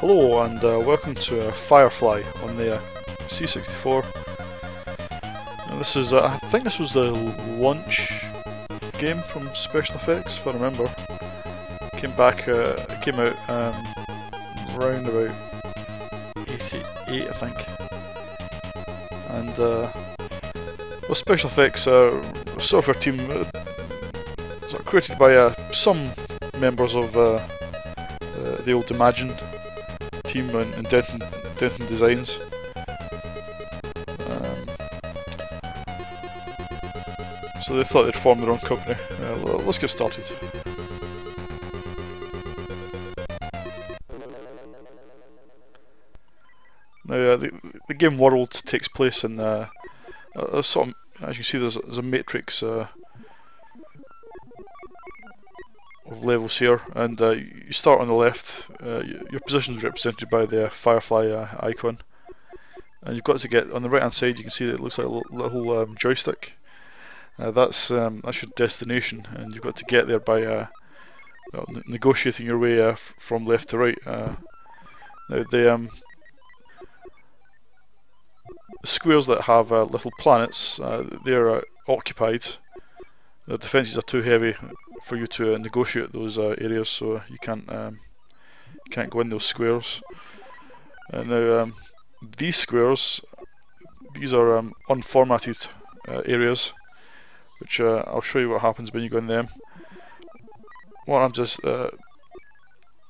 Hello and welcome to Firefly on the C64. Now this is, I think this was the launch game from Special Effects, if I remember. It came out around about 88, I think. And well, Special Effects are a software team sort of created by some members of the old Imagine team in Denton Designs. So they thought they'd form their own company. Let's get started. Now, the game world takes place in sort of, as you can see, there's a matrix of levels here, and you start on the left. Your position is represented by the Firefly icon, and you've got to get on the right hand side. You can see that it looks like a little joystick. That's your destination, and you've got to get there by negotiating your way from left to right. Now the squares that have little planets, they're occupied. The defences are too heavy for you to negotiate those areas, so you can't go in those squares. And now these squares, these are unformatted areas, which I'll show you what happens when you go in them. What I'm just you'll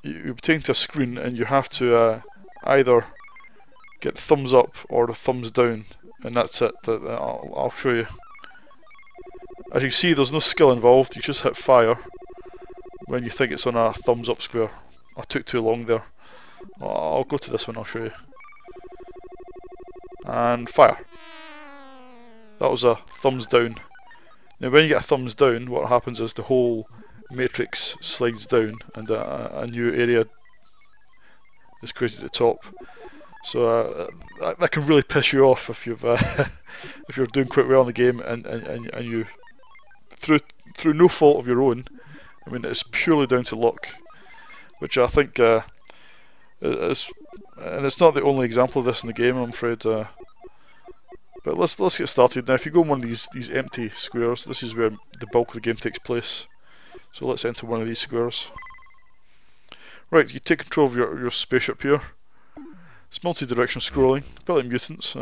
be taken to a screen, and you have to either get thumbs up or the thumbs down, and that's it. I'll show you. As you can see, there's no skill involved. You just hit fire when you think it's on a thumbs up square. I took too long there. I'll go to this one, I'll show you. And fire. That was a thumbs down. Now when you get a thumbs down, what happens is the whole matrix slides down, and a new area is created at the top. So that can really piss you off if you've if you're doing quite well in the game, and you through no fault of your own. I mean, it's purely down to luck, which I think is, and it's not the only example of this in the game, I'm afraid. But let's get started now. If you go in one of these empty squares, this is where the bulk of the game takes place. So let's enter one of these squares. Right, you take control of your spaceship here. It's multi-directional scrolling, a bit like Mutants.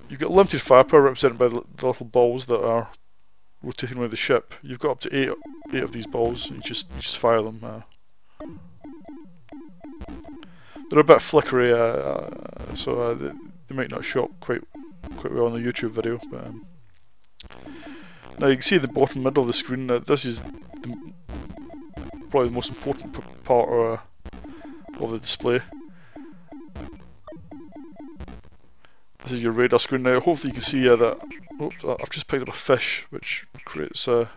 You've got limited firepower represented by the little balls that are rotating around the ship. You've got up to eight of these balls, and you just fire them. They're a bit flickery, so they might not show up quite well in the YouTube video. But now you can see the bottom middle of the screen. This is probably the most important part of the display. This is your radar screen now. Hopefully you can see that. Oops, I've just picked up a fish, which creates little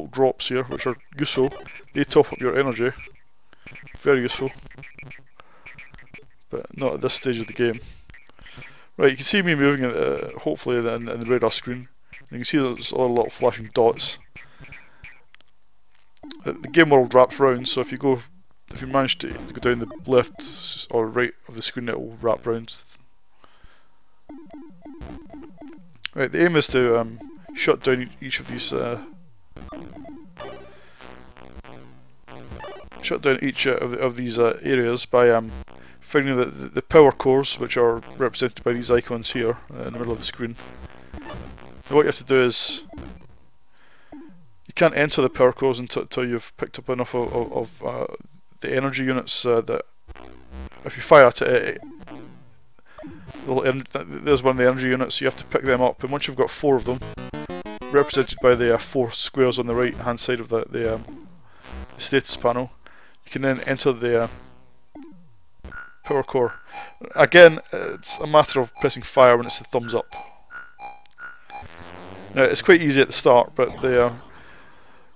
drops here, which are useful. They top up your energy. Very useful. But not at this stage of the game. Right, you can see me moving, hopefully, in the radar screen. And you can see there's a lot of flashing dots. The game world wraps round, so if you manage to go down the left or right of the screen, it will wrap round. Right, the aim is to shut down each of these areas by finding the power cores, which are represented by these icons here in the middle of the screen. Now what you have to do is, you can't enter the power cores until you've picked up enough of the energy units that if you fire at it, there's one of the energy units. You have to pick them up, and once you've got 4 of them, represented by the 4 squares on the right hand side of the status panel, you can then enter the power core. Again, it's a matter of pressing fire when it's the thumbs up. Now it's quite easy at the start, but the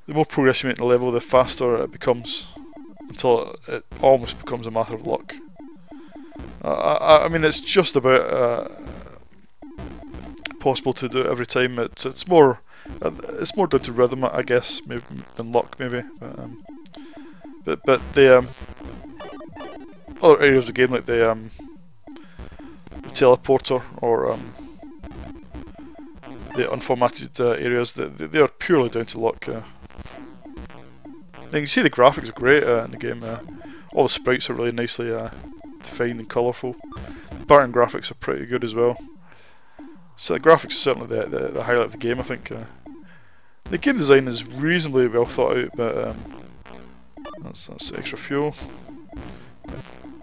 more progress you make in the level, the faster it becomes, until it almost becomes a matter of luck. I mean, it's just about possible to do it every time. It's more down to rhythm, I guess, maybe, than luck, maybe. But But the other areas of the game, like the teleporter or the unformatted areas, they are purely down to luck. Now you can see the graphics are great in the game. All the sprites are really nicely defined and colourful. The background graphics are pretty good as well. So the graphics are certainly the highlight of the game, I think. The game design is reasonably well thought out, but that's extra fuel.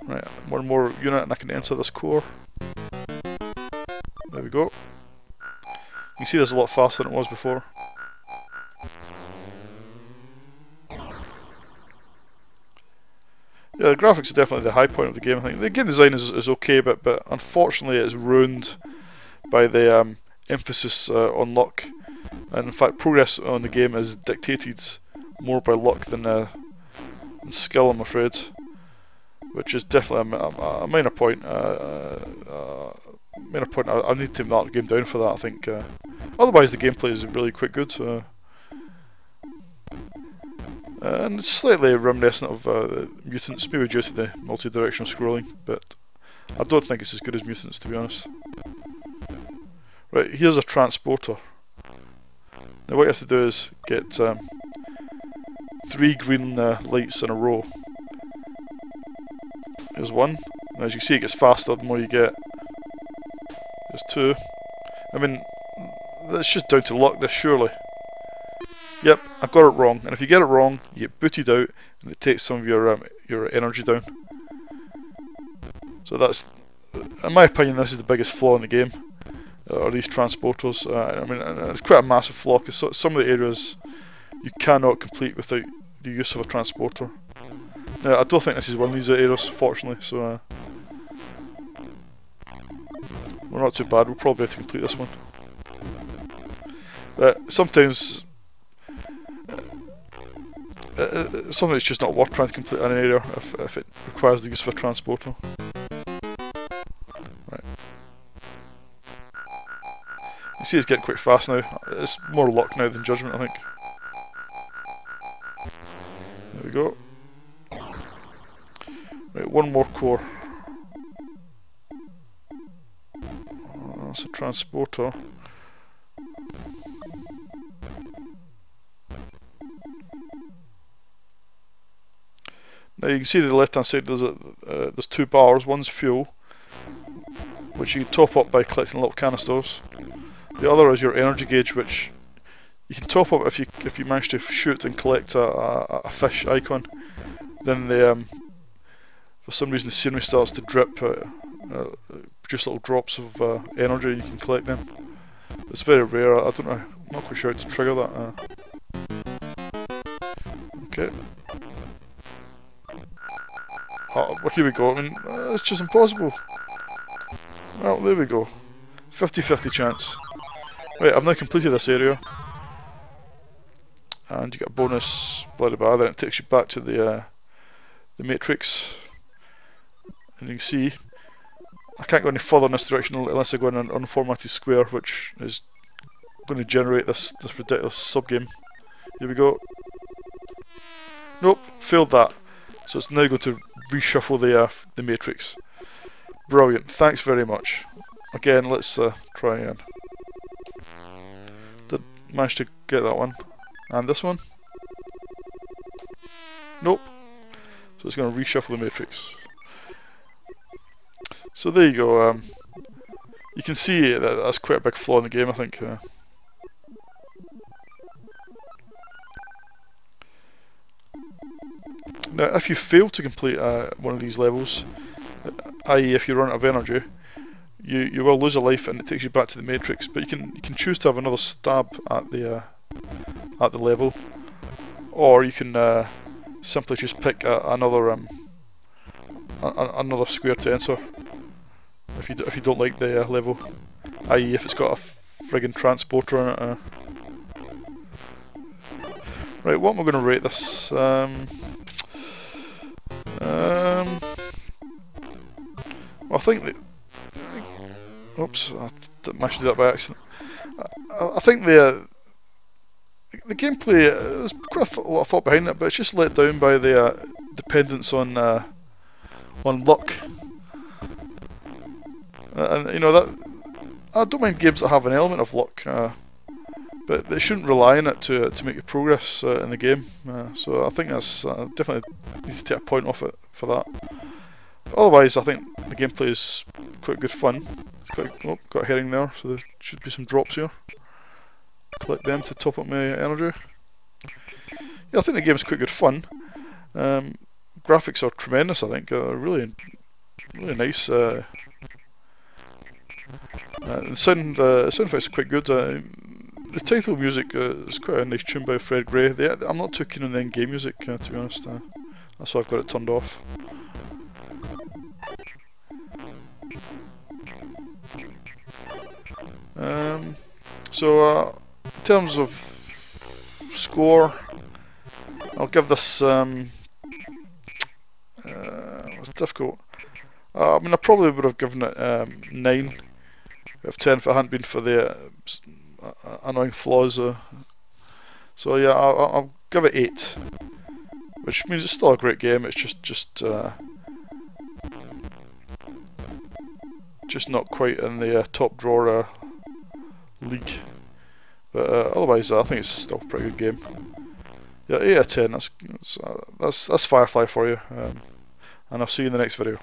Right, one more unit and I can enter this core. There we go. You can see this a lot faster than it was before. Yeah, the graphics are definitely the high point of the game. I think the game design is okay, but unfortunately it's ruined by the emphasis on luck. And in fact, progress on the game is dictated more by luck than skill, I'm afraid. Which is definitely a minor point. Minor point. I need to mark the game down for that, I think. Otherwise, the gameplay is really quite good. And it's slightly reminiscent of Mutants, maybe due to the multi-directional scrolling, but I don't think it's as good as Mutants, to be honest. Right, here's a transporter. Now what you have to do is get 3 green lights in a row. There's one, and as you see it gets faster the more you get. There's 2. I mean, that's just down to luck, this, surely. Yep, I got it wrong, and if you get it wrong, you get booted out, and it takes some of your energy down. So that's, in my opinion, this is the biggest flaw in the game, are these transporters. I mean, it's quite a massive flaw, because some of the areas you cannot complete without the use of a transporter. Now, I don't think this is one of these areas, fortunately, so we're not too bad. We'll probably have to complete this one. But sometimes something it's just not worth trying to complete an area if it requires the use of a transporter. Right. You see it's getting quite fast now. It's more luck now than judgment, I think. There we go. Right, one more core. That's a transporter. Now you can see the left hand side there's 2 bars. One's fuel, which you can top up by collecting little canisters. The other is your energy gauge, which you can top up if you manage to shoot and collect a fish icon. Then for some reason the scenery starts to drip, produce little drops of energy, and you can collect them. It's very rare. I don't know. I'm not quite sure how to trigger that. Okay. Oh, well, here we go. I mean, it's just impossible. Well, there we go. 50-50 chance. Right, I've now completed this area. And you get a bonus bloody bar, then it takes you back to the matrix. And you can see, I can't go any further in this direction unless I go in an unformatted square, which is going to generate this ridiculous sub-game. Here we go. Nope, failed that. So it's now going to reshuffle the matrix. Brilliant, thanks very much. Again, let's try again. Did manage to get that one. And this one? Nope. So it's going to reshuffle the matrix. So there you go. You can see that that's quite a big flaw in the game, I think. Now, if you fail to complete one of these levels, i.e. if you run out of energy, you will lose a life and it takes you back to the matrix. But you can choose to have another stab at the level, or you can simply just pick another square to enter. If you don't like the level, i.e. if it's got a friggin' transporter in it. Right, what am I going to rate this? Well, I think that. Oops, I managed to do that by accident. I think the gameplay, there's quite a lot of thought behind it, but it's just let down by the dependence on luck, and you know that I don't mind games that have an element of luck, but they shouldn't rely on it to make your progress in the game. So I think that's definitely need to take a point off it for that. Otherwise, I think the gameplay is quite good fun. Oh, got a herring there, so there should be some drops here. Collect them to top up my energy. Yeah, I think the game's quite good fun. Graphics are tremendous, I think. Really nice. The sound effects are quite good. The title music is quite a nice tune by Fred Gray. I'm not too keen on the in-game music, to be honest. That's why I've got it turned off. So in terms of score, I'll give this. It's difficult. I mean, I probably would have given it 9 out of 10 if it hadn't been for the annoying flaws. So yeah, I'll give it 8, which means it's still a great game. It's just not quite in the top drawer league. But otherwise, I think it's still a pretty good game. Yeah, 8 out of 10. That's Firefly for you. And I'll see you in the next video.